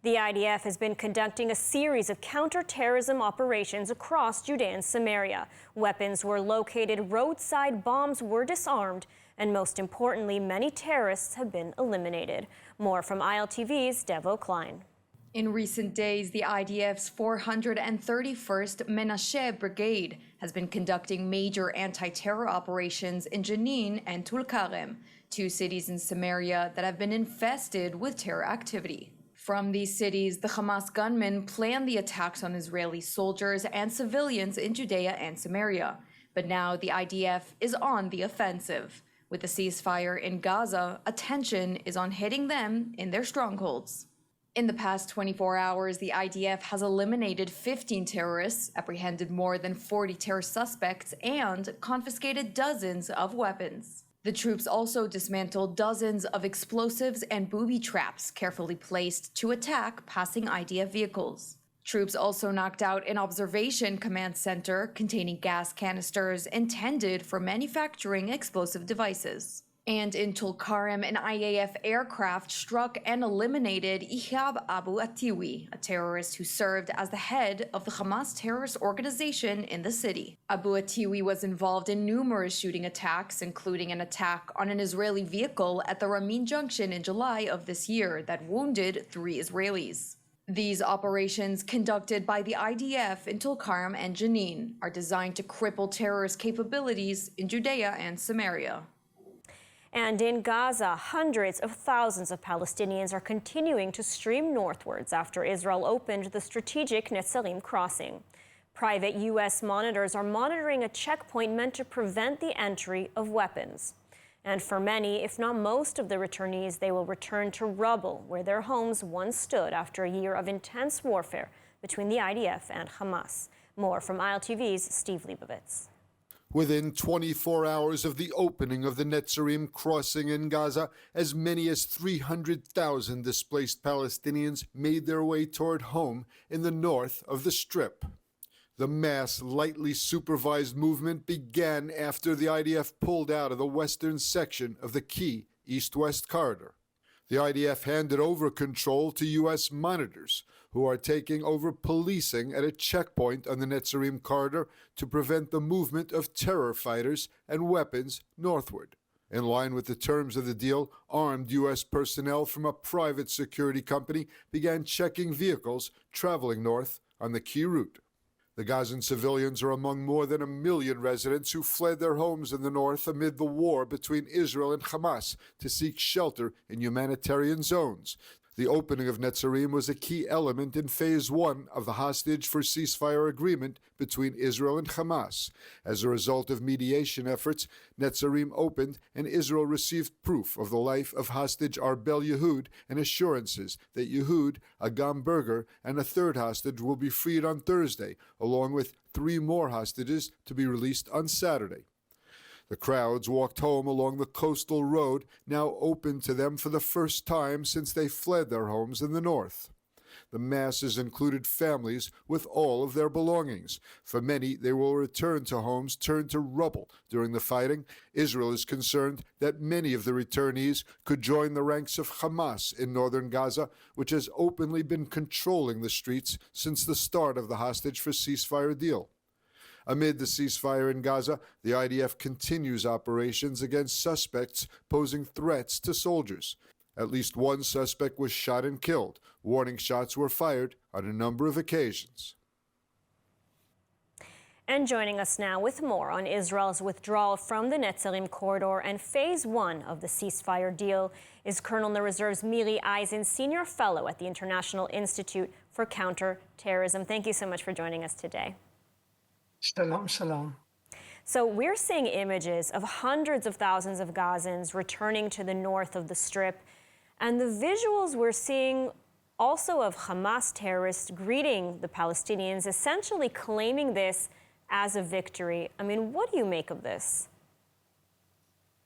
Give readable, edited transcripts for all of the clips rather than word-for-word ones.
The IDF has been conducting a series of counterterrorism operations across Judea and Samaria. Weapons were located, roadside bombs were disarmed, and most importantly, many terrorists have been eliminated. More from ILTV's Devo Klein. In recent days, the IDF's 431st Menashe Brigade has been conducting major anti-terror operations in Jenin and Tulkarem, two cities in Samaria that have been infested with terror activity. From these cities, the Hamas gunmen planned the attacks on Israeli soldiers and civilians in Judea and Samaria. But now the IDF is on the offensive. With the ceasefire in Gaza, attention is on hitting them in their strongholds. In the past 24 hours, the IDF has eliminated 15 terrorists, apprehended more than 40 terror suspects, and confiscated dozens of weapons. The troops also dismantled dozens of explosives and booby traps carefully placed to attack passing IDF vehicles. Troops also knocked out an observation command center containing gas canisters intended for manufacturing explosive devices. And in Tulkarem, an IAF aircraft struck and eliminated Ihab Abu Atiwi, a terrorist who served as the head of the Hamas terrorist organization in the city. Abu Atiwi was involved in numerous shooting attacks, including an attack on an Israeli vehicle at the Ramin Junction in July of this year that wounded 3 Israelis. These operations, conducted by the IDF in Tulkarem and Jenin, are designed to cripple terrorist capabilities in Judea and Samaria. And in Gaza, hundreds of thousands of Palestinians are continuing to stream northwards after Israel opened the strategic Netzarim crossing. Private U.S. monitors are monitoring a checkpoint meant to prevent the entry of weapons. And for many, if not most of the returnees, they will return to rubble where their homes once stood after a year of intense warfare between the IDF and Hamas. More from ILTV's Steve Leibovitz. Within 24 hours of the opening of the Netzarim crossing in Gaza, as many as 300,000 displaced Palestinians made their way toward home in the north of the Strip. The mass, lightly supervised movement began after the IDF pulled out of the western section of the key east-west corridor. The IDF handed over control to U.S. monitors, who are taking over policing at a checkpoint on the Netzarim corridor to prevent the movement of terror fighters and weapons northward. In line with the terms of the deal, armed U.S. personnel from a private security company began checking vehicles traveling north on the key route. The Gazan civilians are among more than 1 million residents who fled their homes in the north amid the war between Israel and Hamas to seek shelter in humanitarian zones. The opening of Netzarim was a key element in Phase 1 of the hostage for ceasefire agreement between Israel and Hamas. As a result of mediation efforts, Netzarim opened and Israel received proof of the life of hostage Arbel Yehud and assurances that Yehud, Agam Berger, and a third hostage will be freed on Thursday, along with 3 more hostages to be released on Saturday. The crowds walked home along the coastal road, now open to them for the first time since they fled their homes in the north. The masses included families with all of their belongings. For many, they will return to homes turned to rubble during the fighting. Israel is concerned that many of the returnees could join the ranks of Hamas in northern Gaza, which has openly been controlling the streets since the start of the hostage for ceasefire deal. Amid the ceasefire in Gaza, the IDF continues operations against suspects posing threats to soldiers. At least 1 suspect was shot and killed. Warning shots were fired on a number of occasions. And joining us now with more on Israel's withdrawal from the Netzarim corridor and Phase 1 of the ceasefire deal is Colonel Erez's Miri Eisen, Senior Fellow at the International Institute for Counterterrorism. Thank you so much for joining us today. Shalom, shalom. So we're seeing images of hundreds of thousands of Gazans returning to the north of the Strip. And the visuals we're seeing also of Hamas terrorists greeting the Palestinians, essentially claiming this as a victory. I mean, what do you make of this?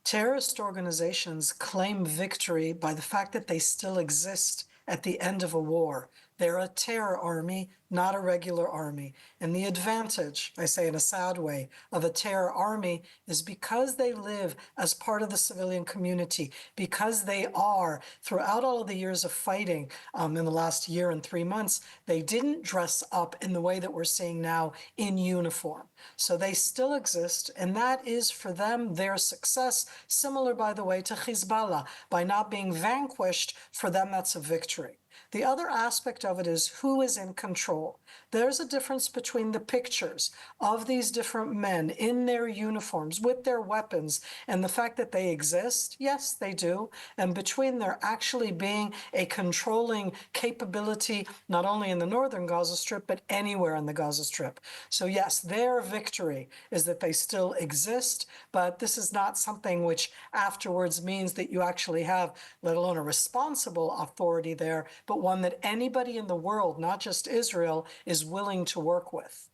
Terrorist organizations claim victory by the fact that they still exist at the end of a war. They're a terror army not a regular army. And the advantage, I say in a sad way, of a terror army is because they live as part of the civilian community, because they are, throughout all of the years of fighting in the last year and 3 months, they didn't dress up in the way that we're seeing now in uniform. So they still exist, and that is for them their success, similar, by the way, to Hezbollah. By not being vanquished, for them that's a victory. The other aspect of it is who is in control. There's a difference between the pictures of these different men in their uniforms with their weapons and the fact that they exist. Yes, they do. And between there actually being a controlling capability, not only in the northern Gaza Strip, but anywhere in the Gaza Strip. So yes, their victory is that they still exist, but this is not something which afterwards means that you actually have, let alone a responsible authority there, but one that anybody in the world, not just Israel, is willing to work with.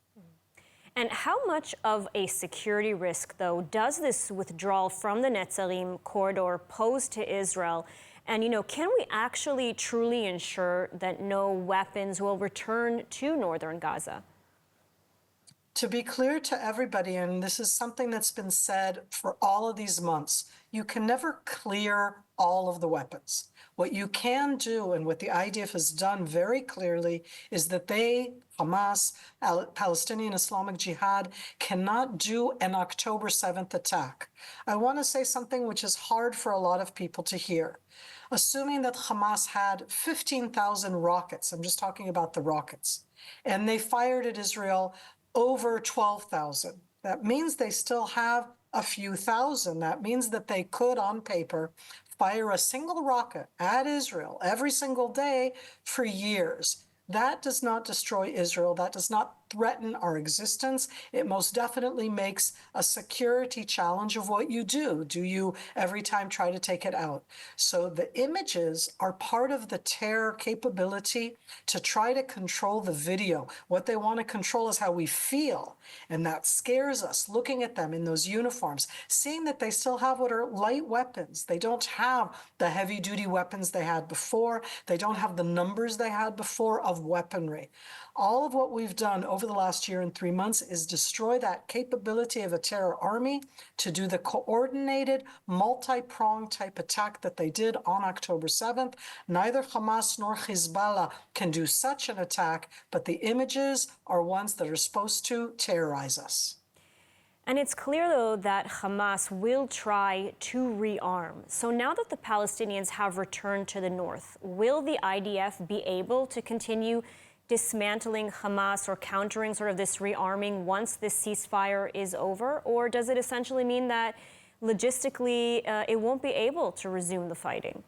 And how much of a security risk, though, does this withdrawal from the Netzarim corridor pose to Israel? And, can we actually truly ensure that no weapons will return to northern Gaza? To be clear to everybody, and this is something that's been said for all of these months, you can never clear all of the weapons. What you can do, and what the IDF has done very clearly, is that they, Hamas, Palestinian Islamic Jihad, cannot do an October 7th attack. I want to say something which is hard for a lot of people to hear. Assuming that Hamas had 15,000 rockets, I'm just talking about the rockets, and they fired at Israel over 12,000. That means they still have a few thousand. That means that they could, on paper, fire a single rocket at Israel every single day for years. That does not destroy Israel. That does not threaten our existence. It most definitely makes a security challenge of what you do. Do you every time try to take it out? So the images are part of the terror capability to try to control the video. What they want to control is how we feel. And that scares us, looking at them in those uniforms, seeing that they still have what are light weapons. They don't have the heavy duty weapons they had before. They don't have the numbers they had before of weaponry. All of what we've done over the last year and 3 months is destroy that capability of a terror army to do the coordinated, multi-pronged type attack that they did on October 7th. Neither Hamas nor Hezbollah can do such an attack, but the images are ones that are supposed to terrorize us. And it's clear, though, that Hamas will try to rearm. So now that the Palestinians have returned to the north, will the IDF be able to continue dismantling Hamas or countering sort of this rearming once this ceasefire is over? Or does it essentially mean that logistically it won't be able to resume the fighting?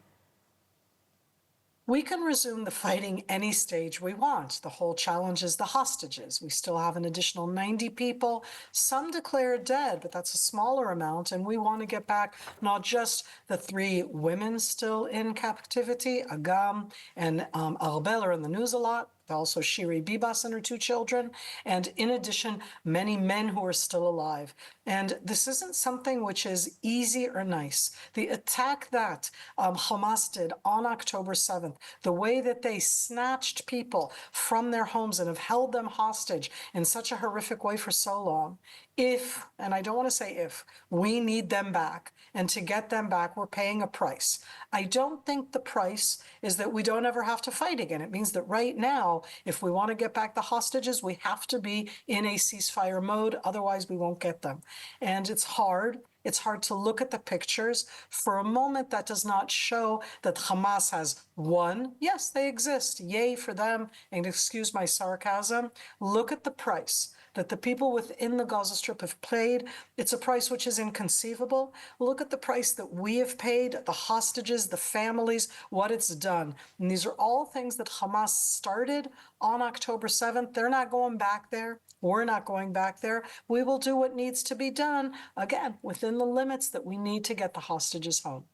We can resume the fighting any stage we want. The whole challenge is the hostages. We still have an additional 90 people. Some declared dead, but that's a smaller amount. And we want to get back not just the 3 women still in captivity, Agam and Arbel are in the news a lot, also Shiri Bibas and her 2 children, and in addition, many men who are still alive. And this isn't something which is easy or nice. The attack that Hamas did on October 7th, the way that they snatched people from their homes and have held them hostage in such a horrific way for so long, if, and I don't want to say if, we need them back. And to get them back, we're paying a price. I don't think the price is that we don't ever have to fight again. It means that right now, if we want to get back the hostages, we have to be in a ceasefire mode. Otherwise, we won't get them. And it's hard. It's hard to look at the pictures. For a moment, that does not show that Hamas has won. Yes, they exist. Yay for them. And excuse my sarcasm. Look at the price that the people within the Gaza Strip have paid. It's a price which is inconceivable. Look at the price that we have paid, the hostages, the families, what it's done. And these are all things that Hamas started on October 7th. They're not going back there. We're not going back there. We will do what needs to be done, again, within the limits that we need to get the hostages home.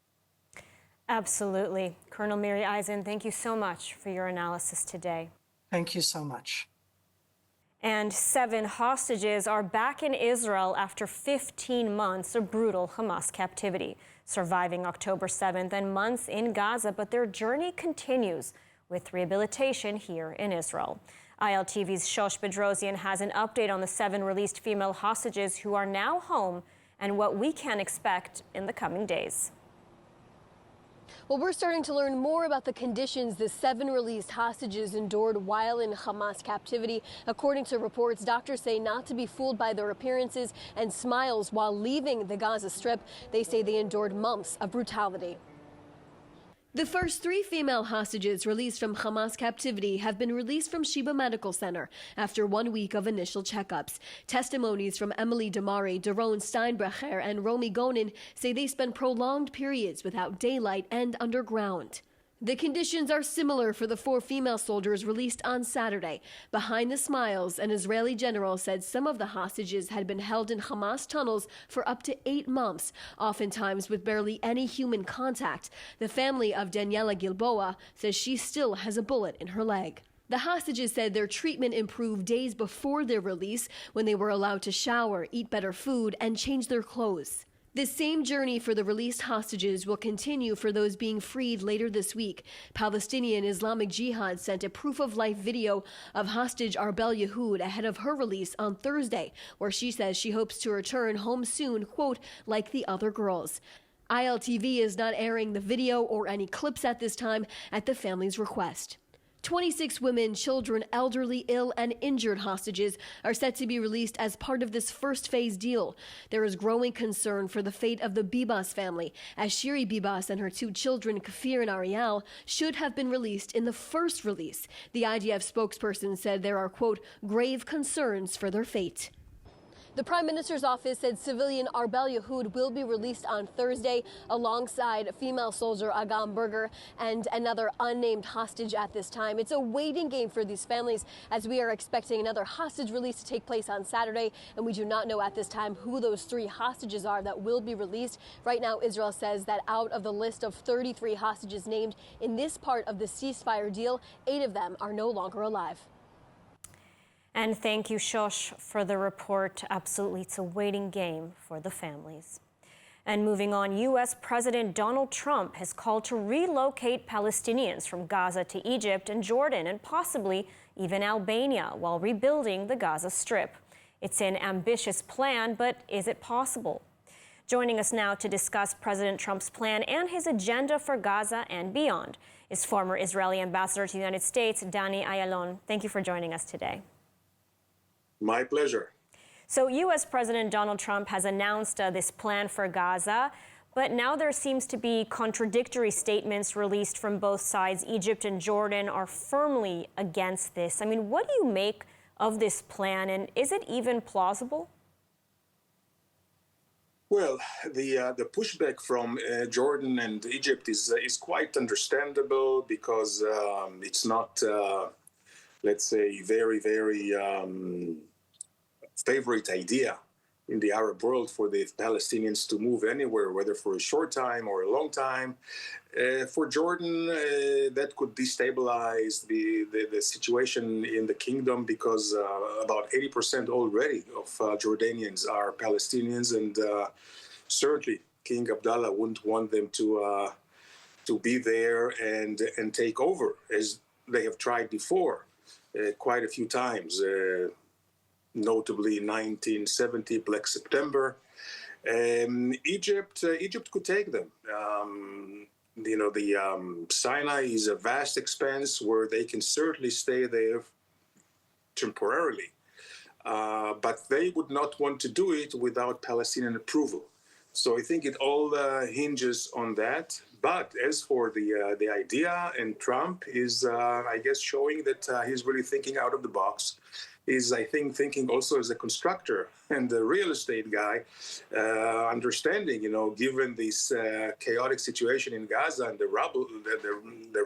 Absolutely. Colonel Miri Eisen, thank you so much for your analysis today. Thank you so much. And 7 hostages are back in Israel after 15 months of brutal Hamas captivity, surviving October 7th and months in Gaza, but their journey continues with rehabilitation here in Israel. ILTV's Shosh Bedrosian has an update on the 7 released female hostages who are now home and what we can expect in the coming days. Well, we're starting to learn more about the conditions the 7 released hostages endured while in Hamas captivity. According to reports, doctors say not to be fooled by their appearances and smiles while leaving the Gaza Strip. They say they endured months of brutality. The first 3 female hostages released from Hamas captivity have been released from Sheba Medical Center after 1 week of initial checkups. Testimonies from Emily Damari, Daron Steinbrecher, and Romy Gonin say they spent prolonged periods without daylight and underground. The conditions are similar for the 4 female soldiers released on Saturday. Behind the smiles, an Israeli general said some of the hostages had been held in Hamas tunnels for up to 8 months, oftentimes with barely any human contact. The family of Daniela Gilboa says she still has a bullet in her leg. The hostages said their treatment improved days before their release, when they were allowed to shower, eat better food, and change their clothes. The same journey for the released hostages will continue for those being freed later this week. Palestinian Islamic Jihad sent a proof-of-life video of hostage Arbel Yahoud ahead of her release on Thursday, where she says she hopes to return home soon, quote, like the other girls. ILTV is not airing the video or any clips at this time at the family's request. 26 women, children, elderly, ill, and injured hostages are set to be released as part of this first phase deal. There is growing concern for the fate of the Bibas family, as Shiri Bibas and her 2 children, Kafir and Ariel, should have been released in the first release. The IDF spokesperson said there are, quote, grave concerns for their fate. The Prime Minister's office said civilian Arbel Yahoud will be released on Thursday alongside female soldier Agam Berger and another unnamed hostage at this time. It's a waiting game for these families as we are expecting another hostage release to take place on Saturday, and we do not know at this time who those 3 hostages are that will be released. Right now, Israel says that out of the list of 33 hostages named in this part of the ceasefire deal, 8 of them are no longer alive. And thank you, Shosh, for the report. Absolutely, it's a waiting game for the families. And moving on, U.S. President Donald Trump has called to relocate Palestinians from Gaza to Egypt and Jordan and possibly even Albania while rebuilding the Gaza Strip. It's an ambitious plan, but is it possible? Joining us now to discuss President Trump's plan and his agenda for Gaza and beyond is former Israeli ambassador to the United States, Danny Ayalon. Thank you for joining us today. My pleasure. So U.S. President Donald Trump has announced this plan for Gaza, but now there seems to be contradictory statements released from both sides. Egypt and Jordan are firmly against this. I mean, what do you make of this plan, and is it even plausible? Well, the pushback from Jordan and Egypt is quite understandable because it's not, let's say, very favorite idea in the Arab world for the Palestinians to move anywhere, whether for a short time or a long time. For Jordan, that could destabilize the situation in the kingdom because about 80% already of Jordanians are Palestinians, and certainly King Abdullah wouldn't want them to be there and take over, as they have tried before quite a few times. Notably 1970, Black September. Egypt could take them. The Sinai is a vast expanse where they can certainly stay there temporarily, but they would not want to do it without Palestinian approval. So I think it all hinges on that. But as for the idea, and Trump is, I guess, showing that he's really thinking out of the box. Is, I think, thinking also as a constructor and a real estate guy, understanding, given this chaotic situation in Gaza and the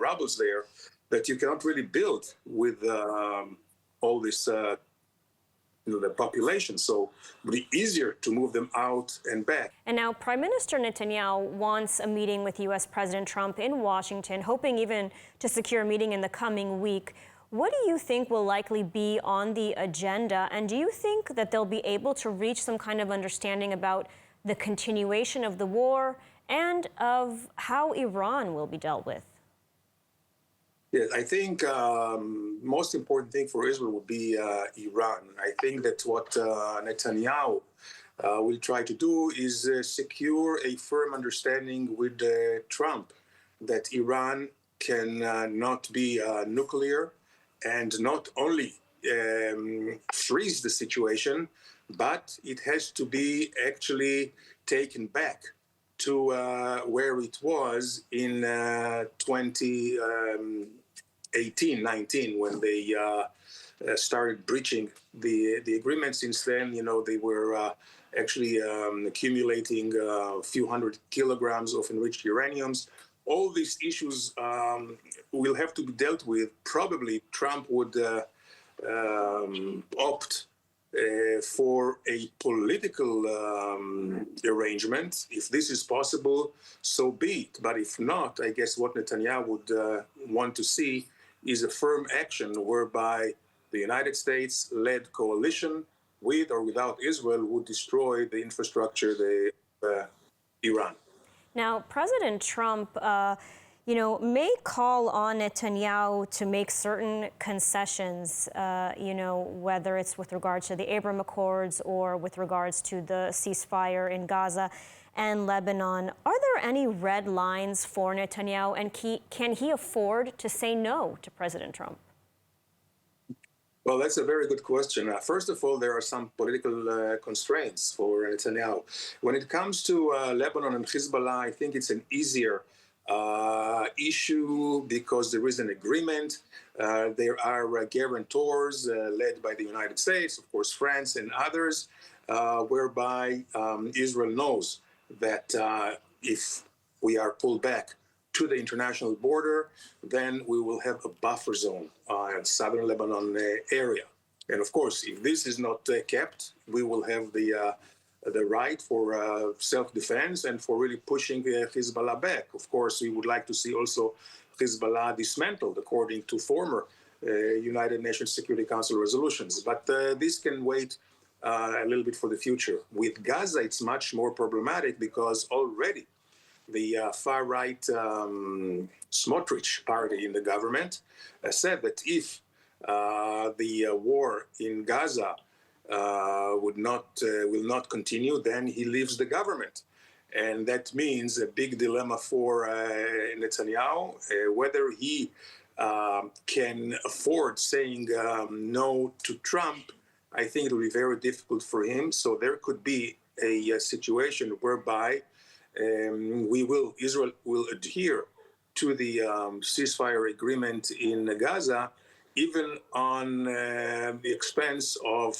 rubbles there, that you cannot really build with all this, the population. So it would be easier to move them out and back. And now Prime Minister Netanyahu wants a meeting with U.S. President Trump in Washington, hoping even to secure a meeting in the coming week. What do you think will likely be on the agenda? And do you think that they'll be able to reach some kind of understanding about the continuation of the war and of how Iran will be dealt with? Yes, I think most important thing for Israel would be Iran. I think that what Netanyahu will try to do is secure a firm understanding with Trump that Iran can not be nuclear, and not only freeze the situation, but it has to be actually taken back to where it was in 2018, 19, when they started breaching the agreement. Since then, they were actually accumulating a few hundred kilograms of enriched uraniums. All these issues will have to be dealt with. Probably Trump would opt for a political arrangement. If this is possible, so be it. But if not, I guess what Netanyahu would want to see is a firm action whereby the United States-led coalition, with or without Israel, would destroy the infrastructure of Iran. Now, President Trump, may call on Netanyahu to make certain concessions, whether it's with regards to the Abraham Accords or with regards to the ceasefire in Gaza and Lebanon. Are there any red lines for Netanyahu, and can he afford to say no to President Trump? Well, that's a very good question. First of all, there are some political constraints for Netanyahu. When it comes to Lebanon and Hezbollah, I think it's an easier issue because there is an agreement. There are guarantors led by the United States, of course, France and others, whereby Israel knows that if we are pulled back to the international border, then we will have a buffer zone in southern Lebanon area. And of course, if this is not kept, we will have the right for self-defense and for really pushing Hezbollah back. Of course, we would like to see also Hezbollah dismantled according to former United Nations Security Council resolutions. But this can wait a little bit for the future. With Gaza, it's much more problematic because already the far-right Smotrich party in the government said that if the war in Gaza will not continue, then he leaves the government. And that means a big dilemma for Netanyahu, whether he can afford saying no to Trump. I think it will be very difficult for him. So there could be a situation whereby Israel will adhere to the ceasefire agreement in Gaza, even on the expense of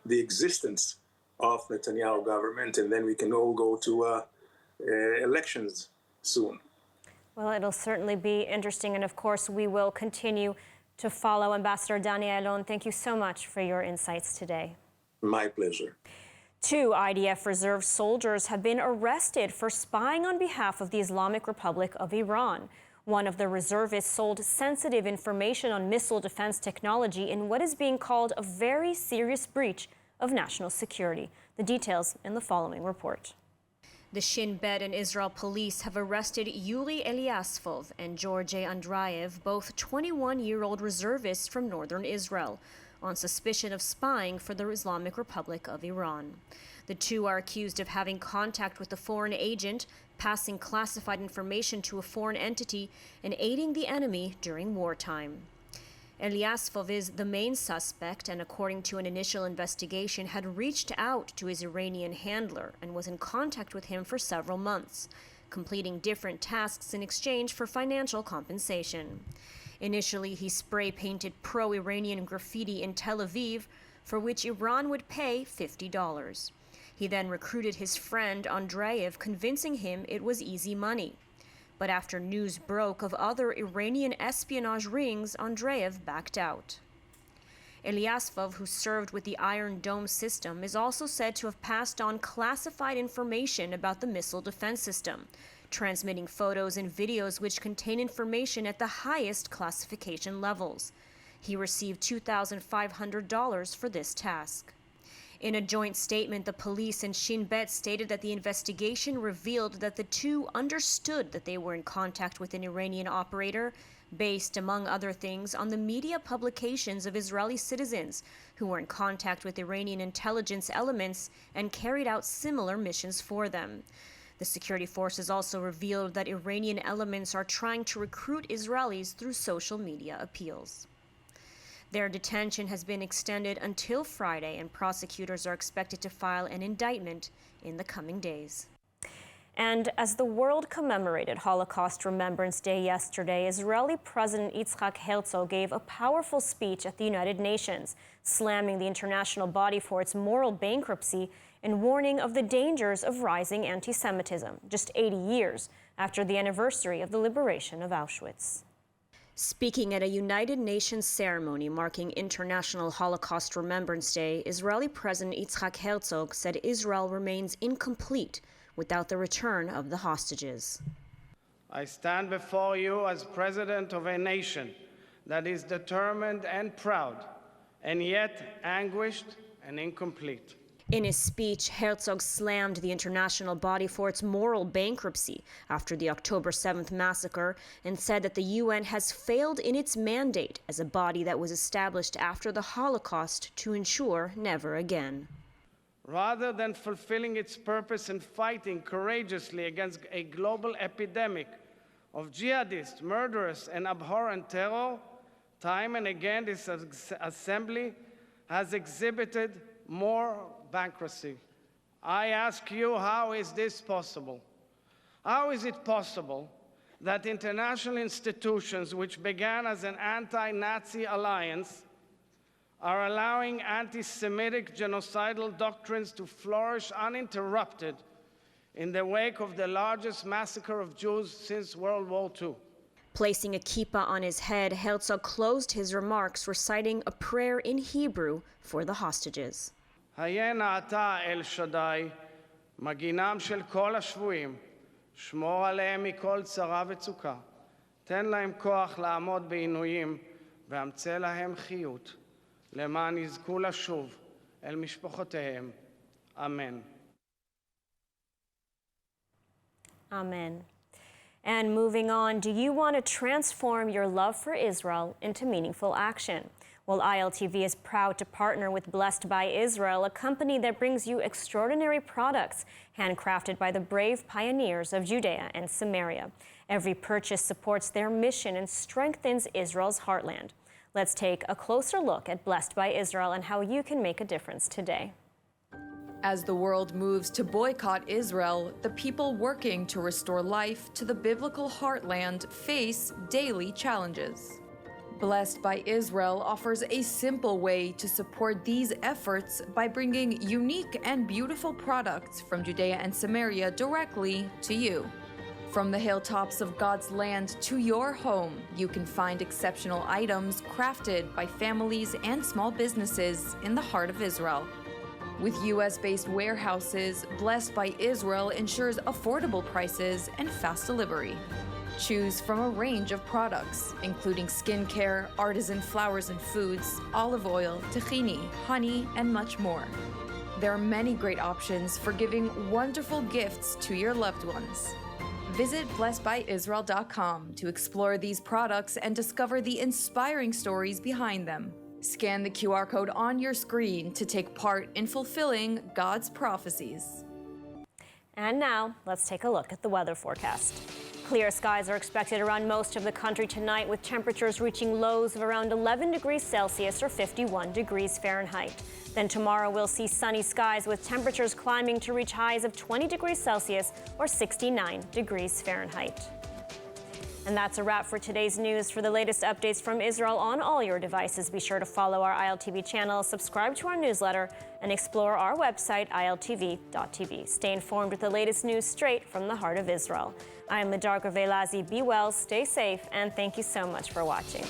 the existence of Netanyahu government, and then we can all go to elections soon. Well, it'll certainly be interesting, and of course, we will continue to follow. Ambassador Dani Ayalon, thank you so much for your insights today. My pleasure. 2 IDF reserve soldiers have been arrested for spying on behalf of the Islamic Republic of Iran. One of the reservists sold sensitive information on missile defense technology in what is being called a very serious breach of national security. The details in the following report. The Shin Bet and Israel police have arrested Yuli Eliasfov and Georgiy Andraev, both 21-year-old reservists from northern Israel, on suspicion of spying for the Islamic Republic of Iran. The two are accused of having contact with a foreign agent, passing classified information to a foreign entity, and aiding the enemy during wartime. Eliasfov is the main suspect and, according to an initial investigation, had reached out to his Iranian handler and was in contact with him for several months, completing different tasks in exchange for financial compensation. Initially, he spray-painted pro-Iranian graffiti in Tel Aviv, for which Iran would pay $50. He then recruited his friend Andreev, convincing him it was easy money. But after news broke of other Iranian espionage rings, Andreev backed out. Eliasfov, who served with the Iron Dome system, is also said to have passed on classified information about the missile defense system, transmitting photos and videos which contain information at the highest classification levels. He received $2,500 for this task. In a joint statement, the police and Shin Bet stated that the investigation revealed that the two understood that they were in contact with an Iranian operator, based, among other things, on the media publications of Israeli citizens who were in contact with Iranian intelligence elements and carried out similar missions for them. The security forces also revealed that Iranian elements are trying to recruit Israelis through social media appeals. Their detention has been extended until Friday, and prosecutors are expected to file an indictment in the coming days. And as the world commemorated Holocaust Remembrance Day yesterday, Israeli President Yitzhak Herzog gave a powerful speech at the United Nations, slamming the international body for its moral bankruptcy and warning of the dangers of rising anti-Semitism, just 80 years after the anniversary of the liberation of Auschwitz. Speaking at a United Nations ceremony marking International Holocaust Remembrance Day, Israeli President Yitzhak Herzog said Israel remains incomplete without the return of the hostages. I stand before you as president of a nation that is determined and proud, and yet anguished and incomplete. In his speech, Herzog slammed the international body for its moral bankruptcy after the October 7th massacre and said that the UN has failed in its mandate as a body that was established after the Holocaust to ensure never again. Rather than fulfilling its purpose and fighting courageously against a global epidemic of jihadist, murderous, and abhorrent terror, time and again this assembly has exhibited more bankruptcy. I ask you, how is this possible? How is it possible that international institutions which began as an anti-Nazi alliance are allowing anti-Semitic genocidal doctrines to flourish uninterrupted in the wake of the largest massacre of Jews since World War II? Placing a kippah on his head, Herzog closed his remarks reciting a prayer in Hebrew for the hostages. היינה אתה אל שדי, מגינם של כל השבויים, שמור עליהם מכל צרה וצוקה, תן להם כוח לעמוד בעינויים, והמצא להם חיות, למען יזכו לשוב אל משפחותיהם. אמן. Amen. And moving on, do you want to transform your love for Israel into meaningful action? Well, ILTV is proud to partner with Blessed by Israel, a company that brings you extraordinary products handcrafted by the brave pioneers of Judea and Samaria. Every purchase supports their mission and strengthens Israel's heartland. Let's take a closer look at Blessed by Israel and how you can make a difference today. As the world moves to boycott Israel, the people working to restore life to the biblical heartland face daily challenges. Blessed by Israel offers a simple way to support these efforts by bringing unique and beautiful products from Judea and Samaria directly to you. From the hilltops of God's land to your home, you can find exceptional items crafted by families and small businesses in the heart of Israel. With US-based warehouses, Blessed by Israel ensures affordable prices and fast delivery. Choose from a range of products, including skincare, artisan flowers and foods, olive oil, tahini, honey, and much more. There are many great options for giving wonderful gifts to your loved ones. Visit blessedbyisrael.com to explore these products and discover the inspiring stories behind them. Scan the QR code on your screen to take part in fulfilling God's prophecies. And now, let's take a look at the weather forecast. Clear skies are expected around most of the country tonight, with temperatures reaching lows of around 11 degrees Celsius or 51 degrees Fahrenheit. Then tomorrow we'll see sunny skies with temperatures climbing to reach highs of 20 degrees Celsius or 69 degrees Fahrenheit. And that's a wrap for today's news. For the latest updates from Israel on all your devices, be sure to follow our ILTV channel, subscribe to our newsletter, and explore our website, iltv.tv. Stay informed with the latest news straight from the heart of Israel. I am Madar Gravelazi. Be well, stay safe, and thank you so much for watching.